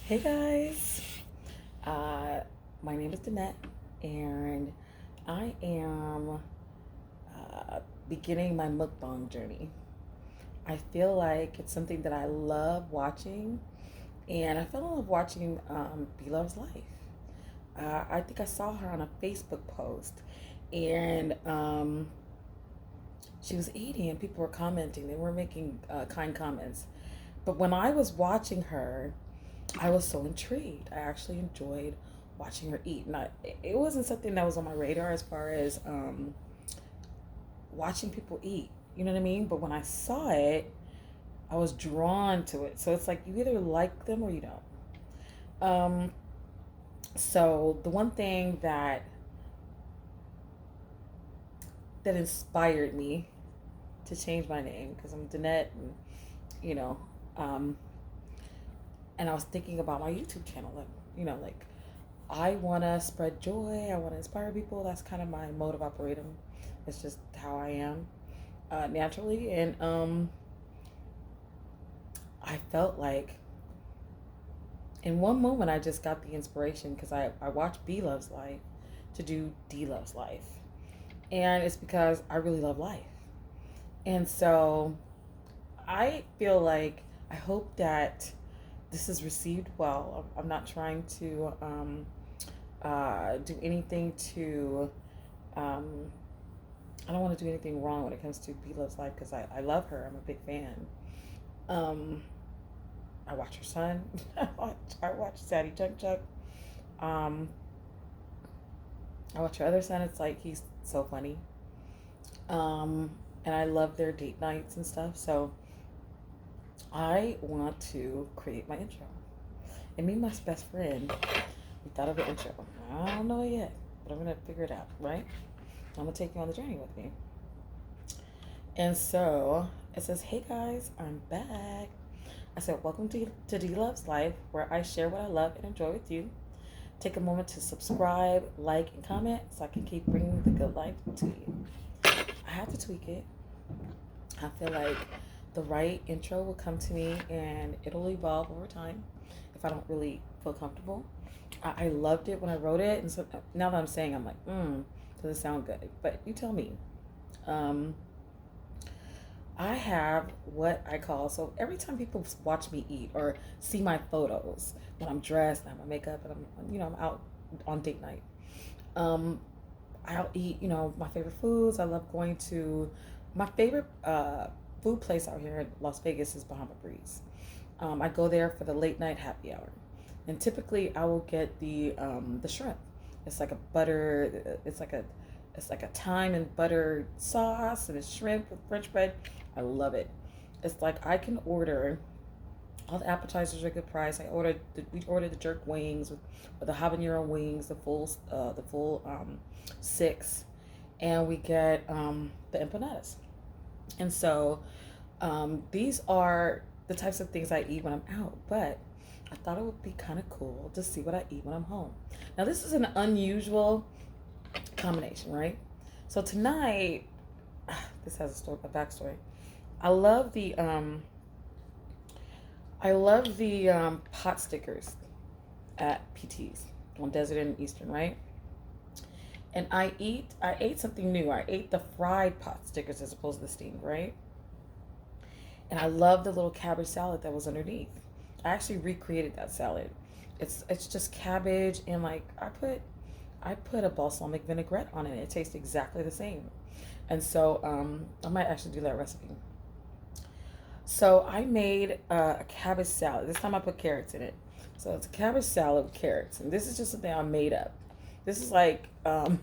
Hey guys, uh, my name is Danette, and I am beginning my mukbang journey. I feel like it's something that I love watching, and I fell in love watching B Love's life. I think I saw her on a Facebook post, and she was eating, and people were commenting. They were making kind comments. But when I was watching her, I was so intrigued. I actually enjoyed watching her eat. Not it wasn't something that was on my radar as far as watching people eat. You know what I mean? But when I saw it, I was drawn to it. So it's like you either like them or you don't. So the one thing that inspired me to change my name, because I'm Danette, and you know, um, and I was thinking about my YouTube channel, like I want to spread joy. I want to inspire people. That's kind of my mode of operating. It's just how I am naturally. And I felt like in one moment I just got the inspiration because I watched B Love's Life to do D Love's Life. And it's because I really love life. And so I feel like I hope that this is received well. I'm not trying to do anything to um, I don't want to do anything wrong when it comes to B Love's Life because I love her. I'm a big fan. Um, I watch her son. I watch Sadie Chunk Chuck. Um, I watch her other son. It's like he's so funny. Um, and I love their date nights and stuff. So I want to create my intro. And me and my best friend, we thought of an intro. I don't know it yet, but I'm gonna figure it out, right? I'm gonna take you on the journey with me. And so it says, "Hey guys, I'm back." I said, "Welcome to D Love's Life, where I share what I love and enjoy with you. Take a moment to subscribe, like, and comment so I can keep bringing the good life to you." I had to tweak it. I feel like the right intro will come to me and it'll evolve over time if I don't really feel comfortable. I loved it when I wrote it, and so now that I'm saying, I'm like, does it sound good? But you tell me. Um, I have what I call, so every time people watch me eat or see my photos when I'm dressed and I have my makeup and I'm out on date night. Um, I'll eat, my favorite foods. I love going to my favorite food place out here in Las Vegas is Bahama Breeze. I go there for the late night happy hour, and typically I will get the shrimp. It's like a butter. It's like a thyme and butter sauce, and it's shrimp with French bread. I love it. It's like I can order all the appetizers are a good price. We ordered the jerk wings with the habanero wings, the full six, and we get the empanadas. And so these are the types of things I eat when I'm out. But I thought it would be kind of cool to see what I eat when I'm home. Now this is an unusual combination, right? So tonight, this has a backstory. I love the um, pot stickers at PT's on Desert and Eastern, right? And I ate something new. I ate the fried pot stickers as opposed to the steamed, right? And I love the little cabbage salad that was underneath. I actually recreated that salad. It's just cabbage and like I put a balsamic vinaigrette on it. It tastes exactly the same. And so I might actually do that recipe. So I made a cabbage salad. This time I put carrots in it. So it's a cabbage salad with carrots. And this is just something I made up. This is like, oh,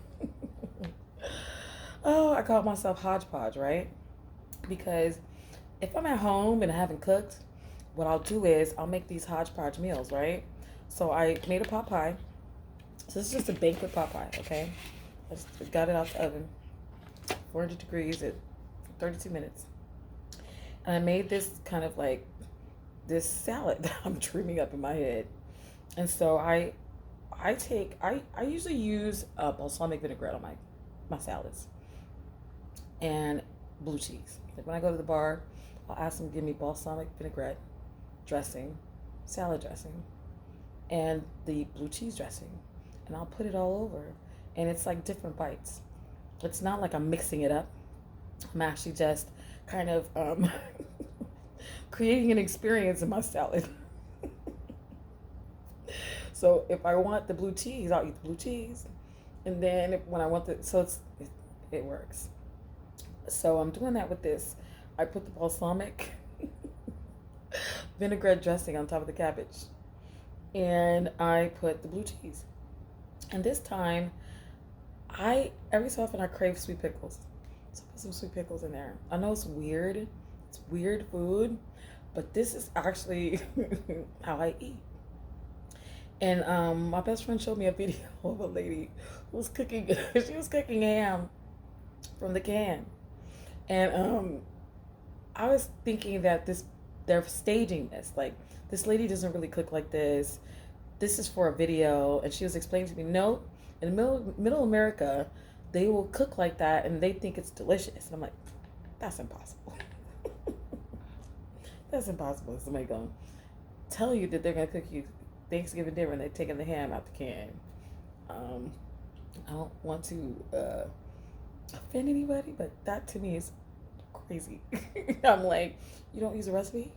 I called myself hodgepodge, right? Because if I'm at home and I haven't cooked, what I'll do is I'll make these hodgepodge meals, right? So I made a pot pie. So this is just a banquet pot pie, okay? I just got it out the oven, 400 degrees at 32 minutes. And I made this kind of like this salad that I'm dreaming up in my head. And so I usually use balsamic vinaigrette on my salads and blue cheese. Like when I go to the bar, I'll ask them to give me balsamic vinaigrette dressing, salad dressing, and the blue cheese dressing, and I'll put it all over. And it's like different bites. It's not like I'm mixing it up. I'm actually just kind of creating an experience in my salad. So if I want the blue cheese, I'll eat the blue cheese, and then when I want it works. So I'm doing that with this. I put the balsamic vinaigrette dressing on top of the cabbage, and I put the blue cheese. And this time, every so often I crave sweet pickles, so I put some sweet pickles in there. I know it's weird. It's weird food, but this is actually how I eat. And my best friend showed me a video of a lady who was cooking. She was cooking ham from the can, and I was thinking that they're staging this. Like, this lady doesn't really cook like this. This is for a video, and she was explaining to me, no, in the middle America, they will cook like that, and they think it's delicious. And I'm like, that's impossible. That's impossible. Somebody gonna tell you that they're gonna cook you Thanksgiving dinner and they're taking the ham out the can. I don't want to offend anybody, but that to me is crazy. I'm like, you don't use a recipe,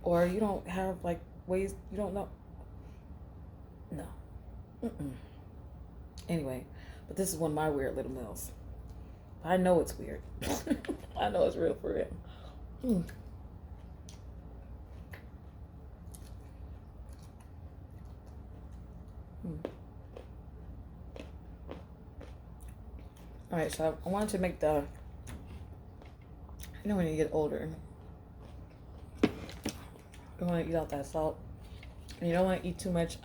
or you don't have like ways you don't know. No. Mm-mm. Anyway, but this is one of my weird little meals. I know it's weird. I know it's real for real. Mm. All right, so I wanted to make when you get older, you don't want to eat all that salt, and you don't want to eat too much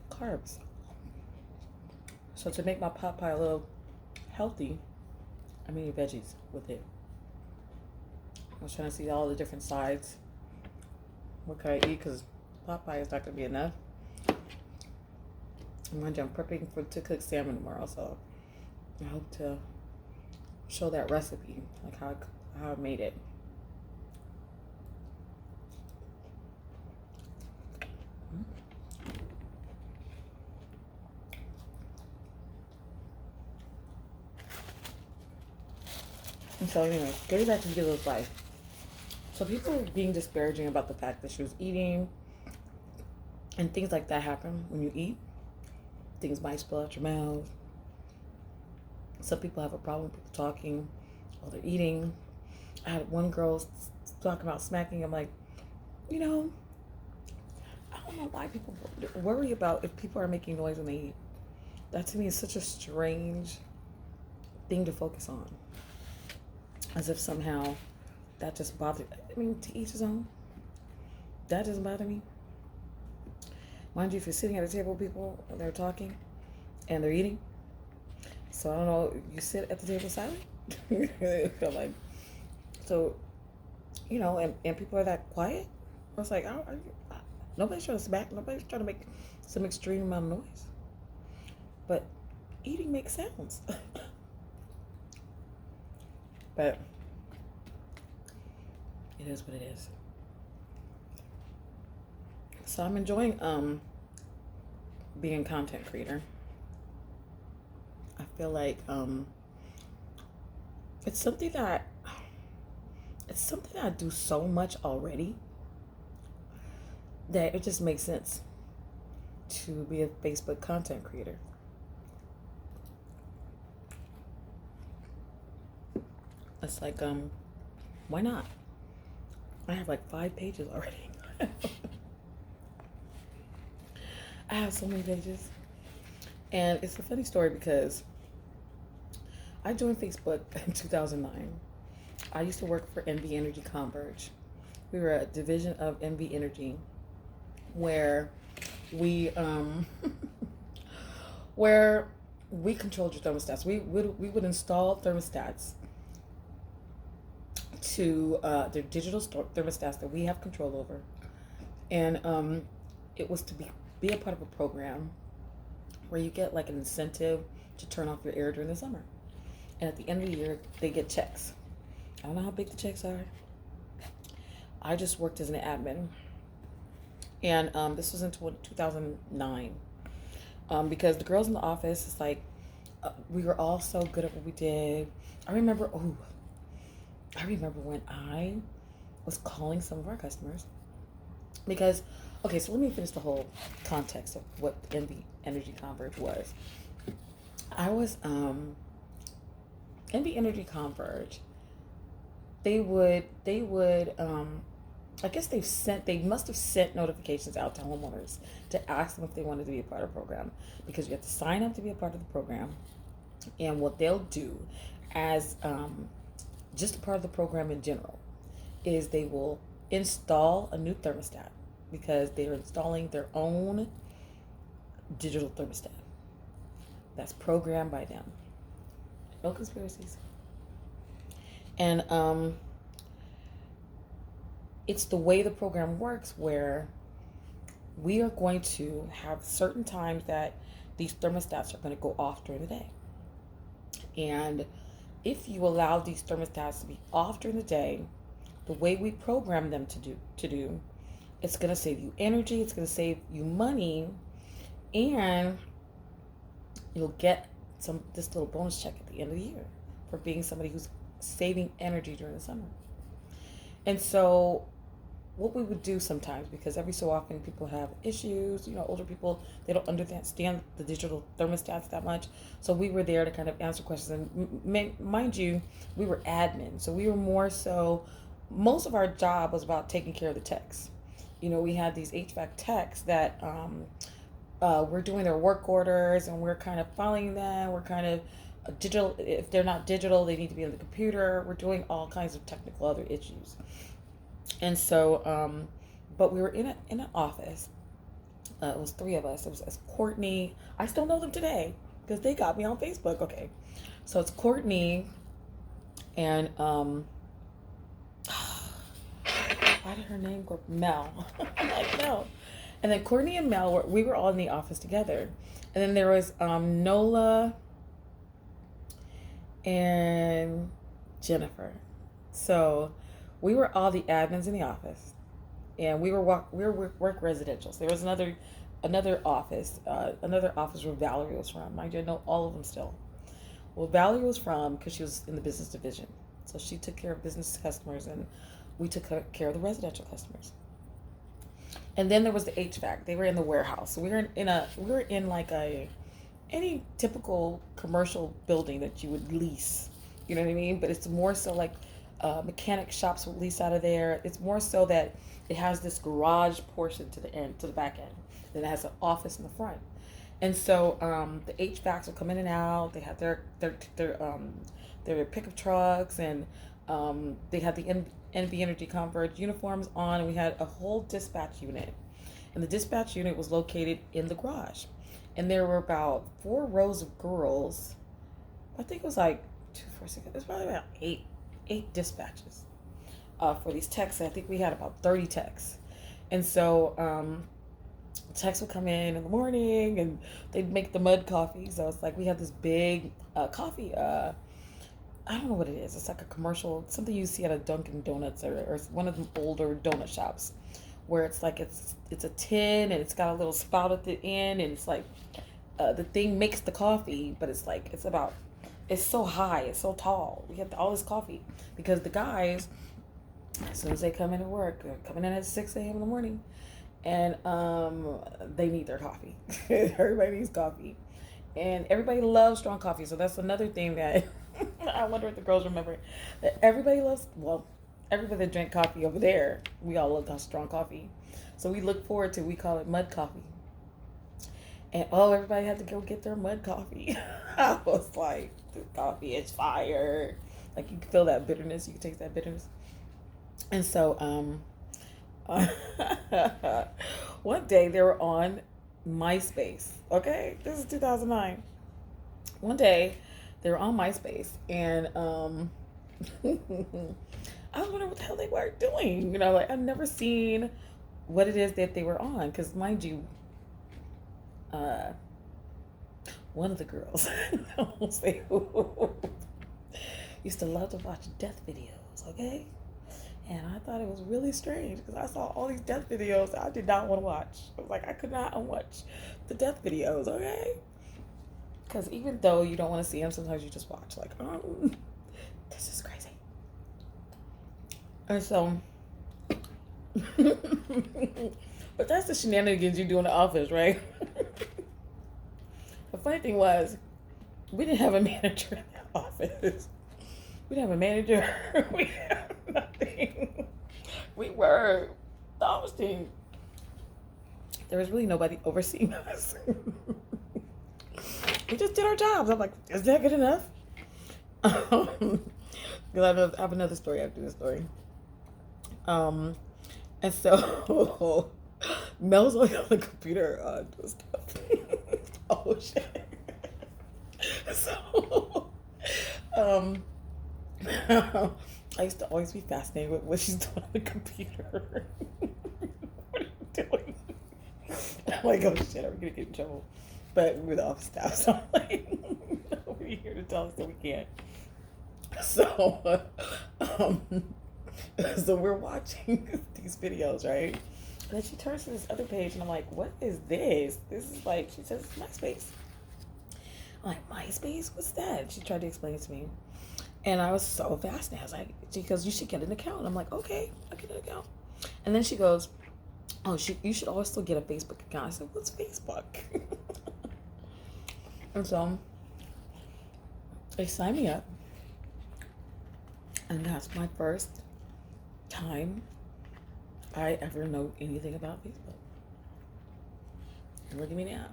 carbs. So to make my pot pie a little healthy, I made veggies with it. I was trying to see all the different sides. What can I eat? Because pot pie is not going to be enough. I'm prepping to cook salmon tomorrow, so I hope to show that recipe, like how I made it. And so anyway, getting back to Gila's life. So people were being disparaging about the fact that she was eating, and things like that happen when you eat. Things might spill out your mouth. Some people have a problem with people talking while they're eating. I had one girl talking about smacking. I'm like, I don't know why people worry about if people are making noise when they eat. That to me is such a strange thing to focus on. As if somehow that just bothers. I mean, to each his own. That doesn't bother me. Mind you, if you're sitting at a table with people and they're talking and they're eating. So I don't know, you sit at the table silent? I'm like, so, and people are that quiet? I was like, nobody's trying to smack, nobody's trying to make some extreme amount of noise. But eating makes sounds. But it is what it is. So I'm enjoying being a content creator. I feel like it's something that I do so much already that it just makes sense to be a Facebook content creator. It's like, why not? I have like 5 pages already. I have so many pages. And it's a funny story because I joined Facebook in 2009. I used to work for NV Energy Converge. We were a division of NV Energy where we controlled your thermostats. We would install thermostats to the digital thermostats that we have control over, and it was to be a part of a program where you get like an incentive to turn off your air during the summer, and at the end of the year they get checks. I don't know how big the checks are. I just worked as an admin, And this was in 2009. Because the girls in the office, it's like, we were all so good at what we did. I remember, I remember when I was calling some of our customers because, okay, so let me finish the whole context of what NB Energy Converge was. I was, NB Energy Converge, they would, I guess they must have sent notifications out to homeowners to ask them if they wanted to be a part of the program, because you have to sign up to be a part of the program. And what they'll do as just a part of the program in general is they will install a new thermostat, because they're installing their own digital thermostat that's programmed by them. No conspiracies. And it's the way the program works, where we are going to have certain times that these thermostats are going to go off during the day. And if you allow these thermostats to be off during the day, the way we program them to do, it's going to save you energy, it's going to save you money, and you'll get this little bonus check at the end of the year for being somebody who's saving energy during the summer. And so what we would do sometimes, because every so often people have issues, older people, they don't understand the digital thermostats that much. So we were there to kind of answer questions. And mind you, we were admin. So we were more so, most of our job was about taking care of the techs. We had these HVAC techs that we're doing their work orders, and we're kind of following them. We're kind of digital. If they're not digital, they need to be on the computer. We're doing all kinds of technical other issues. And so, but we were in an office. It was three of us. It was Courtney. I still know them today because they got me on Facebook. Okay, so it's Courtney and why did her name go? Mel. I'm like, Mel. And then Courtney and Mel we were all in the office together. And then there was Nola and Jennifer. So we were all the admins in the office, and we were work residential. So there was another office where Valerie was from. Mind you, I know all of them still. Well, Valerie was from, because she was in the business division, so she took care of business customers, and we took care of the residential customers. And then there was the HVAC. They were in the warehouse. So we were in like any typical commercial building that you would lease. You know what I mean? But it's more so like mechanic shops would lease out of there. It's more so that it has this garage portion to the back end. Then it has an office in the front. And so the HVACs would come in and out. They had their pickup trucks, and they had the NB Energy Converge uniforms on, and we had a whole dispatch unit. And the dispatch unit was located in the garage. And there were about 4 rows of girls. I think it was like 2, 4, 6. It's probably about eight dispatches for these techs. I think we had about 30 techs. And so techs would come in the morning, and they'd make the mud coffee. So it's like we had this big coffee. I don't know what it is. It's like a commercial, something you see at a Dunkin' Donuts or one of the older donut shops, where it's like it's a tin, and it's got a little spout at the end, and it's like the thing makes the coffee, but it's like it's so high, it's so tall. We have all this coffee because the guys, as soon as they come into work, they're coming in at 6 a.m. in the morning, and they need their coffee. Everybody needs coffee, and everybody loves strong coffee. So that's another thing that I wonder if the girls remember, that everybody that drank coffee over there, we all love strong coffee. So we look forward to, we call it mud coffee. And everybody had to go get their mud coffee. I was like, the coffee is fire. Like, you can feel that bitterness, you can taste that bitterness. And so one day they were on MySpace. Okay, this is 2009. One day they were on MySpace, and I was wondering what the hell they were doing. Like, I've never seen what it is that they were on, because mind you, one of the girls, I won't say who, used to love to watch death videos. Okay, And I thought it was really strange because I saw all these death videos that I did not want to watch. I was like, I could not unwatch the death videos, okay? Because even though you don't want to see them, sometimes you just watch, like, this is crazy. And so, but that's the shenanigans you do in the office, right? The funny thing was, we didn't have a manager in the office. We didn't have a manager. We have nothing. We were the office team. There was really nobody overseeing us. We just did our jobs. I'm like, is that good enough? Because I have another story after this story. And so Mel's like on the computer doing stuff. Oh shit. So I used to always be fascinated with what she's doing on the computer. What are you doing? I'm like, oh shit, are we gonna get in trouble? But we're the office staff, so I'm like, nobody's here to tell us that we can't. So, so we're watching these videos, right? And then she turns to this other page, and I'm like, what is this? This is like, she says, it's MySpace. I'm like, MySpace? What's that? She tried to explain it to me. And I was so fascinated. I was like, she goes, you should get an account. I'm like, okay, I'll get an account. And then she goes, oh, you should also get a Facebook account. I said, what's Facebook? And so they signed me up. And that's my first time I ever know anything about Facebook. And look at me now.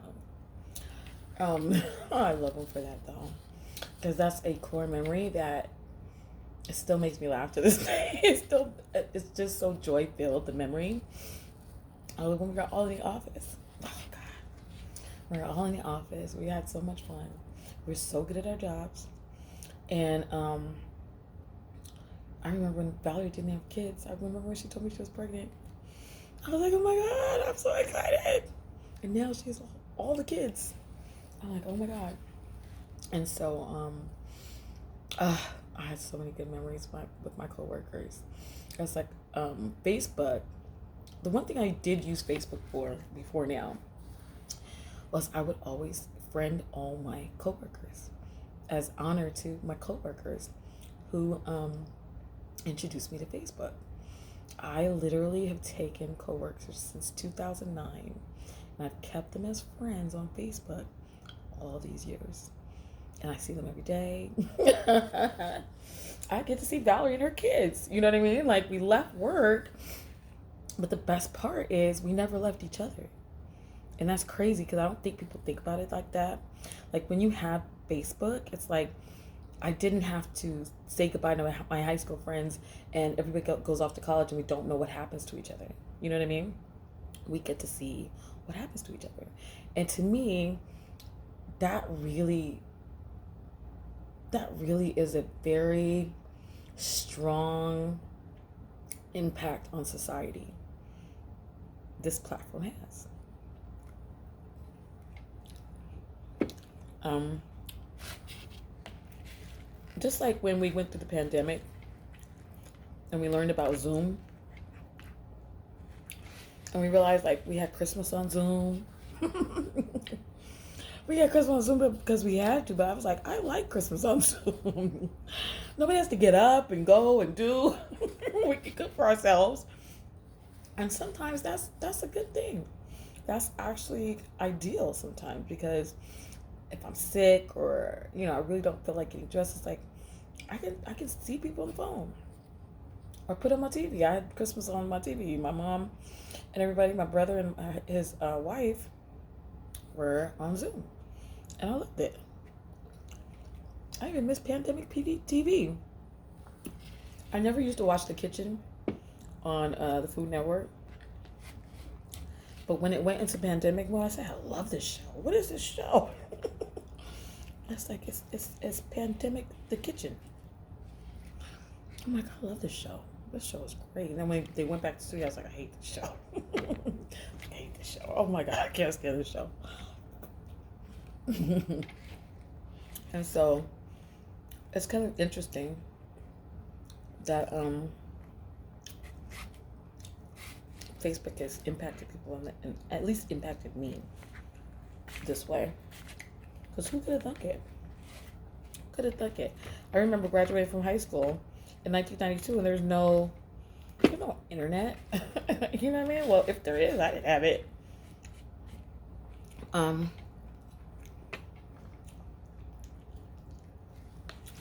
I love them for that though. Because that's a core memory that it still makes me laugh to this day. It's just so joy filled, the memory. When we were all in the office. Oh God. We were all in the office. We had so much fun. We were so good at our jobs. And I remember when Valerie didn't have kids. I remember when she told me she was pregnant. I was like, oh my God, I'm so excited. And now she has all the kids. I'm like, oh my God. And so I had so many good memories with my coworkers. It's like Facebook. The one thing I did use Facebook for before now was I would always friend all my coworkers as honor to my coworkers who introduced me to Facebook. I literally have taken coworkers since 2009 and I've kept them as friends on Facebook all these years. And I see them every day. I get to see Valerie and her kids. You know what I mean? Like, we left work, but the best part is we never left each other. And that's crazy because I don't think people think about it like that. Like, when you have Facebook, it's like I didn't have to say goodbye to my high school friends and everybody goes off to college and we don't know what happens to each other. You know what I mean? We get to see what happens to each other. And to me, that really is a very strong impact on society this platform has. Just like when we went through the pandemic and we learned about Zoom and we realized like we had Christmas on Zoom. We had Christmas on Zoom because we had to, but I was like, I like Christmas on Zoom. Nobody has to get up and go and do. We can cook for ourselves. And sometimes that's a good thing. That's actually ideal sometimes because if I'm sick or, I really don't feel like getting dressed, it's like I can see people on the phone or put on my TV. I had Christmas on my TV. My mom and everybody, my brother and his wife were on Zoom. And I loved it. I even miss pandemic TV. I never used to watch The Kitchen on the Food Network. But when it went into pandemic mode, I said, I love this show. What is this show? It's like, it's Pandemic The Kitchen. I'm like, I love this show. This show is great. And then when they went back to the studio, I was like, I hate this show. I hate this show. Oh my God, I can't stand this show. And so it's kind of interesting that Facebook has impacted people and at least impacted me this way. Because who could have thunk it? Could have thunk it? I remember graduating from high school in 1992, and there's no internet. You know what I mean? Well, if there is, I didn't have it.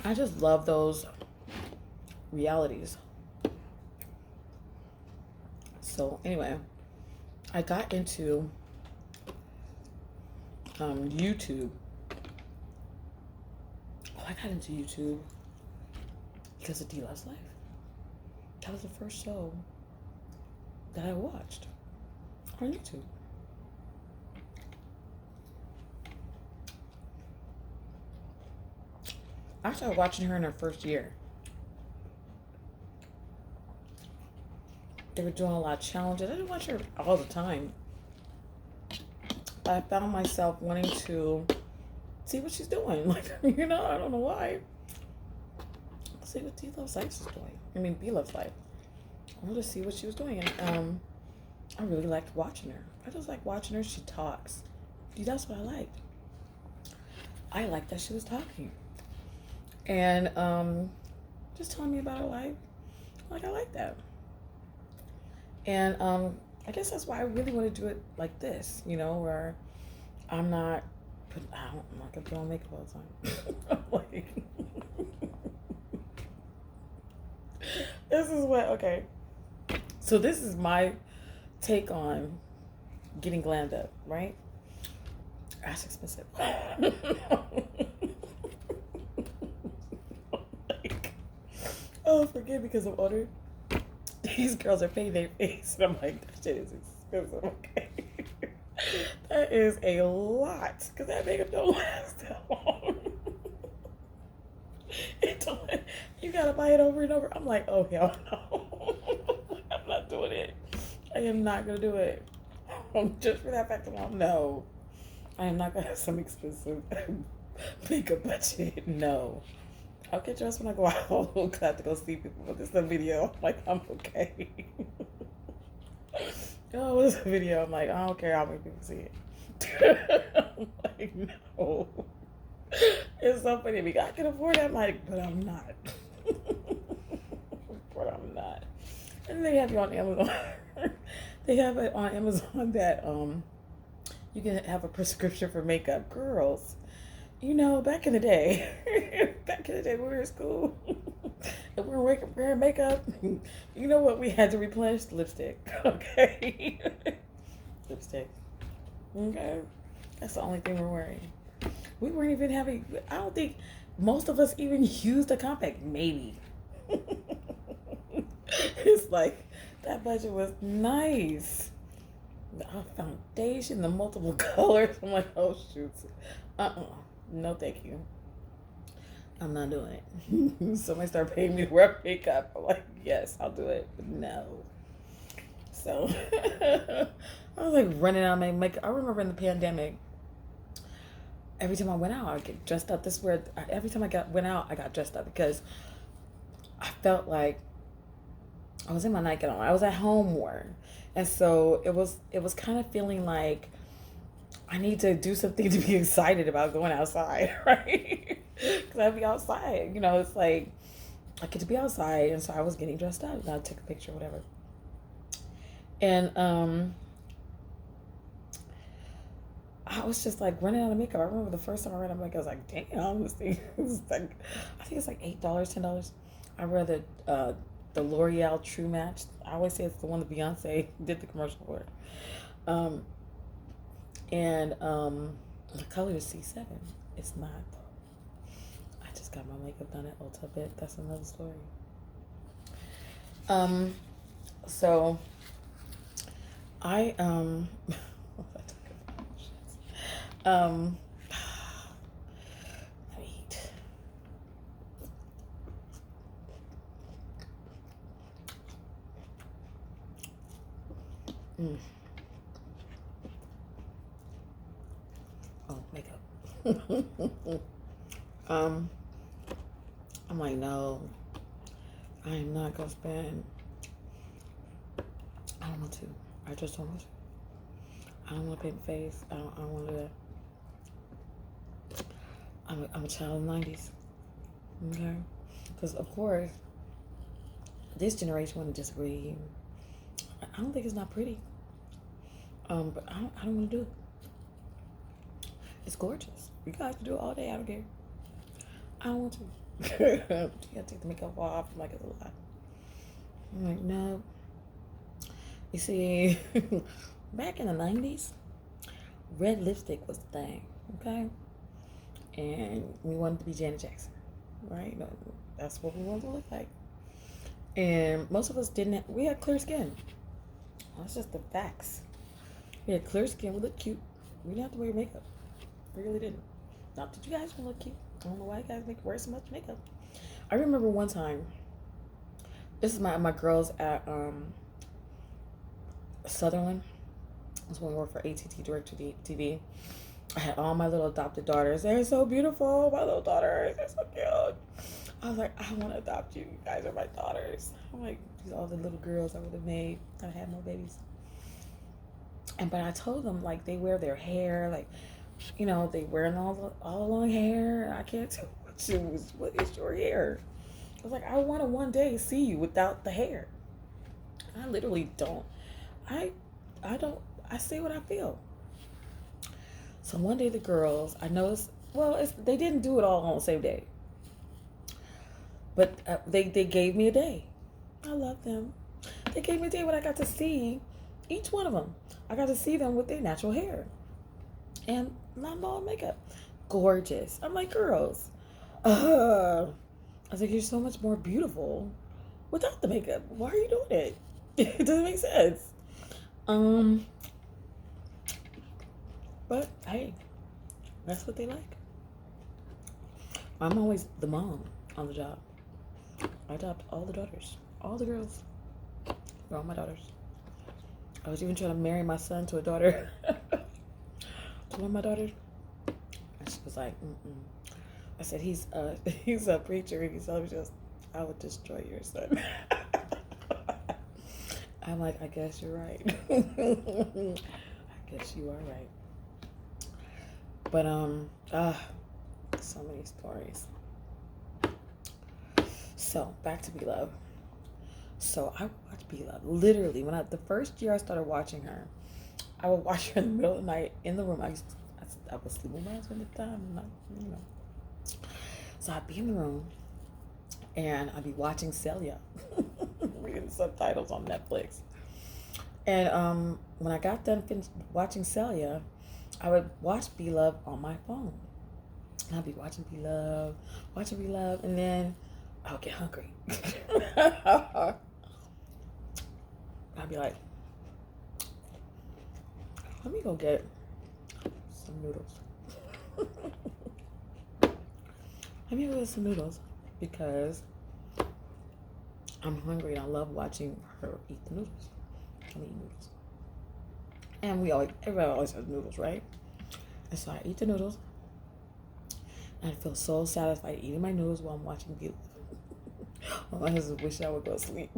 I just love those realities. So anyway, I got into YouTube. I got into YouTube because of D Love's Life. That was the first show that I watched on YouTube. I started watching her in her first year. They were doing a lot of challenges. I didn't watch her all the time. I found myself wanting to see what she's doing. Like, I don't know why. See what D Love's Life is doing. B Love's Life. I wanted to see what she was doing. And I really liked watching her. I just like watching her. She talks. That's what I liked. I liked that she was talking. And just telling me about her life. Like, I like that. And I guess that's why I really want to do it like this, where I'm not gonna put on makeup all the time. Like, this is okay. So this is my take on getting glammed up, right? That's expensive. Forgive me because I'm older. These girls are paying their face. And I'm like, that shit is expensive, okay? That is a lot. Because that makeup don't last that long. You gotta buy it over and over. I'm like, oh, hell no. I'm not doing it. I am not gonna do it. Just for that fact alone, no. I am not gonna have some expensive makeup budget. No. I'll get dressed when I go out because I have to go see people. But this is a video. I'm like, I'm okay. Oh, what's a video? I'm like, I don't care how many people see it. I'm like, no. It's so funny. I can afford it. I'm like, but I'm not. But I'm not. And they have you on Amazon. They have it on Amazon that you can have a prescription for makeup. Girls. Back in the day, when we were in school, and we were wearing makeup, you know what we had to replenish? Lipstick, okay? Lipstick, okay? That's the only thing we're wearing. We weren't even having, I don't think most of us even used a compact, maybe. It's like, that budget was nice. The foundation, the multiple colors, I'm like, oh shoot. No, thank you. I'm not doing it. Somebody start paying me to wear makeup. I'm like, yes, I'll do it. But no. So, I was like running out of my makeup. I remember in the pandemic, every time I went out, I would get dressed up. This is where, every time I went out, I got dressed up because I felt like I was in my nightgown. I was at home more. And so it was kind of feeling like I need to do something to be excited about going outside, right? Because I'd be outside, it's like I get to be outside, and so I was getting dressed up, and I'd take a picture, whatever. And I was just like running out of makeup. I remember the first time I ran out of makeup, I was like, damn, this thing is like, I think it's like $8, $10. I read the L'Oreal True Match. I always say it's the one that Beyonce did the commercial for. And the color is C7. It's not. I just got my makeup done at Ulta, but that's another story. So I eat. Makeup. I'm like, no, I am not gonna spend. I don't want to. I just don't want to. I don't want to paint my face. I don't want to do that. I'm a child of the 90s. Okay? Because, of course, this generation want to disagree. I don't think it's not pretty. But I don't want to do it. It's gorgeous. You guys can do it all day. I don't care. I don't want to. You gotta take the makeup off. I'm like, it's a lot. I'm like, no. You see, back in the 90s, red lipstick was the thing, okay? And we wanted to be Janet Jackson, right? No, that's what we wanted to look like. And most of us didn't. We had clear skin. That's just the facts. We had clear skin. We looked cute. We didn't have to wear makeup. We really didn't. Not that you guys don't look cute. I don't know why you guys wear so much makeup. I remember one time. This is my girls at Sutherland. That's when we worked for AT&T Direct TV. I had all my little adopted daughters. They're so beautiful. My little daughters. They're so cute. I was like, I want to adopt you. You guys are my daughters. I'm like, these are all the little girls I would have made. I had more babies. But I told them, like, they wear their hair, like, you know, they wearing all long hair. I can't tell what is your hair. I was like, I want to one day see you without the hair. I literally don't. I say what I feel. So one day the girls, I noticed, they didn't do it all on the same day. But they gave me a day. I love them. They gave me a day when I got to see each one of them. I got to see them with their natural hair. And not all makeup. Gorgeous. I'm like, girls. I was like, you're so much more beautiful without the makeup. Why are you doing it? It doesn't make sense. But hey, that's what they like. I'm always the mom on the job. I adopt all the daughters, all the girls. They're all my daughters. I was even trying to marry my son to a daughter. To one of my daughters. And she was like, I said, he's a preacher. He's always just, I would destroy your son. I'm like, I guess you're right. I guess you are right. But so many stories. So back to Beloved. So I watched Beloved. Literally, the first year I started watching her, I would watch her in the middle of the night in the room. I was sleeping with my husband at the time, So I'd be in the room, and I'd be watching Celia, reading subtitles on Netflix. And when I got done finished watching Celia, I would watch Beloved on my phone. And I'd be watching Beloved, and then I would get hungry. I'd be like, let me go get some noodles. Let me go get some noodles because I'm hungry and I love watching her eat the noodles. I eat noodles. And everybody always has noodles, right? And so I eat the noodles. And I feel so satisfied eating my noodles while I'm watching Beloved. My husband wish I would go to sleep.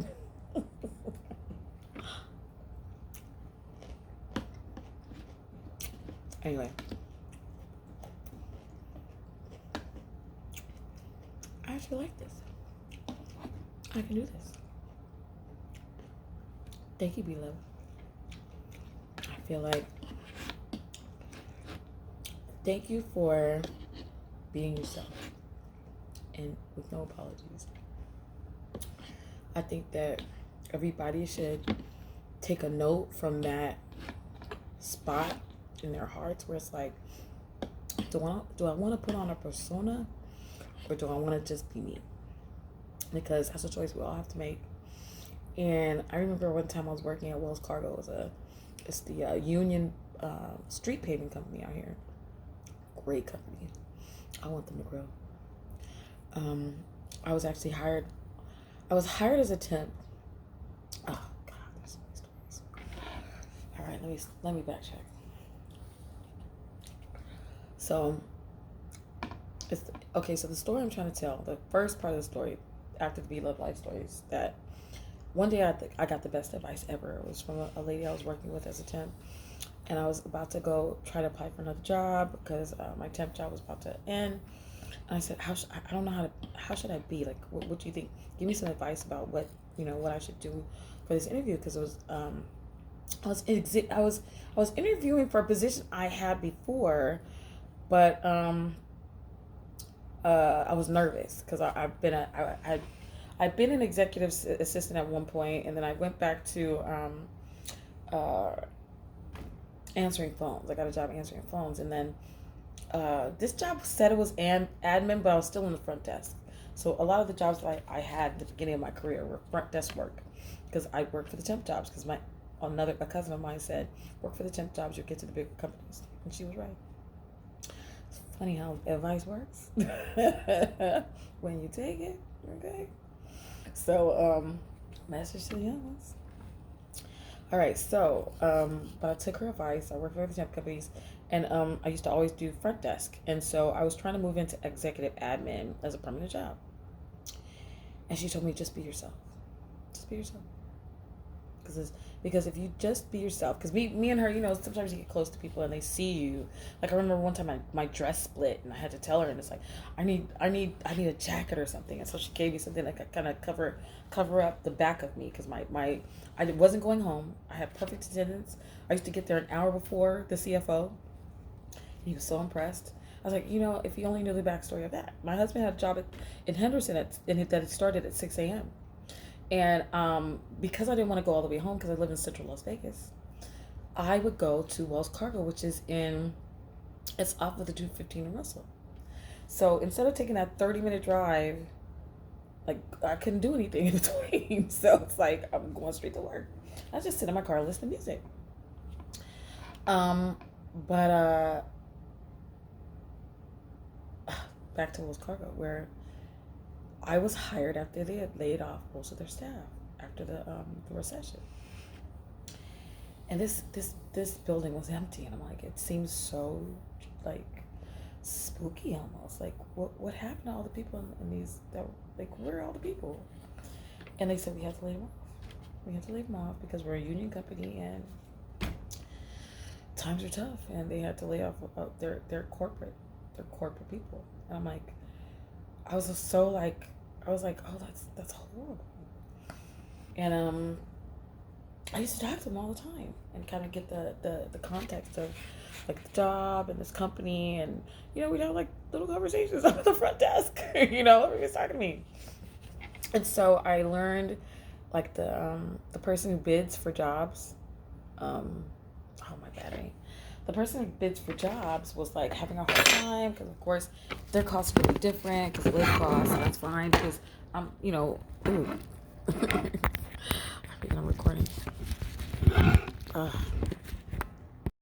Anyway. I actually like this. I can do this. Thank you, Beloved. I feel like thank you for being yourself and with no apologies. I think that everybody should take a note from that spot in their hearts where it's like, do I want to put on a persona or do I want to just be me? Because that's a choice we all have to make. And I remember one time I was working at Wells Fargo. It's the Union street paving company out here. Great company. I want them to grow. I was actually hired. I was hired as a temp. Oh God, there's so many stories. All right, let me backtrack. So so the story I'm trying to tell, the first part of the story, after the Beloved life story, is that one day I got the best advice ever. It was from a lady I was working with as a temp, and I was about to go try to apply for another job because my temp job was about to end. And I said, I don't know how should I be? Like, what do you think? Give me some advice about what I should do for this interview, because it was I was interviewing for a position I had before, but I was nervous because I'd been an executive assistant at one point, and then I went back to answering phones. I got a job answering phones, and then this job said it was admin, but I was still in the front desk. So a lot of the jobs that I had at the beginning of my career were front desk work, because I worked for the temp jobs. Because a cousin of mine said, work for the temp jobs, you'll get to the bigger companies, and she was right. It's funny how advice works when you take it. Okay. So message to the young ones. All right, so but I took her advice. I worked for the temp companies, and I used to always do front desk, and so I was trying to move into executive admin as a permanent job. And she told me, just be yourself. Just be yourself. Because if you just be yourself, because me and her, sometimes you get close to people and they see you. Like, I remember one time my dress split, and I had to tell her, and it's like, I need a jacket or something, and so she gave me something that could kind of cover up the back of me, because I wasn't going home. I had perfect attendance. I used to get there an hour before the CFO. He was so impressed. I was like, if you only knew the backstory of that. My husband had a job in Henderson that it started at 6 a.m. And because I didn't want to go all the way home, because I live in central Las Vegas, I would go to Wells Fargo, which is it's off of the 215 in Russell. So instead of taking that 30-minute drive, like, I couldn't do anything in between. So it's like, I'm going straight to work. I just sit in my car and listen to music. But back to Wells Fargo, where I was hired after they had laid off most of their staff after the recession. And this building was empty, and I'm like, it seems so like spooky almost. Like, what happened to all the people in these where are all the people? And they said, we have to lay them off. We have to lay them off because we're a union company and times are tough, and they had to lay off their corporate people. And I'm like, I was like, oh, that's horrible. And I used to talk to them all the time and kind of get the context of like the job and this company, and we'd have like little conversations up at the front desk. Everybody's talking to me. And so I learned like the person who bids for jobs. My battery. The person who bids for jobs was like having a hard time, because of course their costs are really different, because live costs, and that's fine because I'm ooh. I think I'm recording.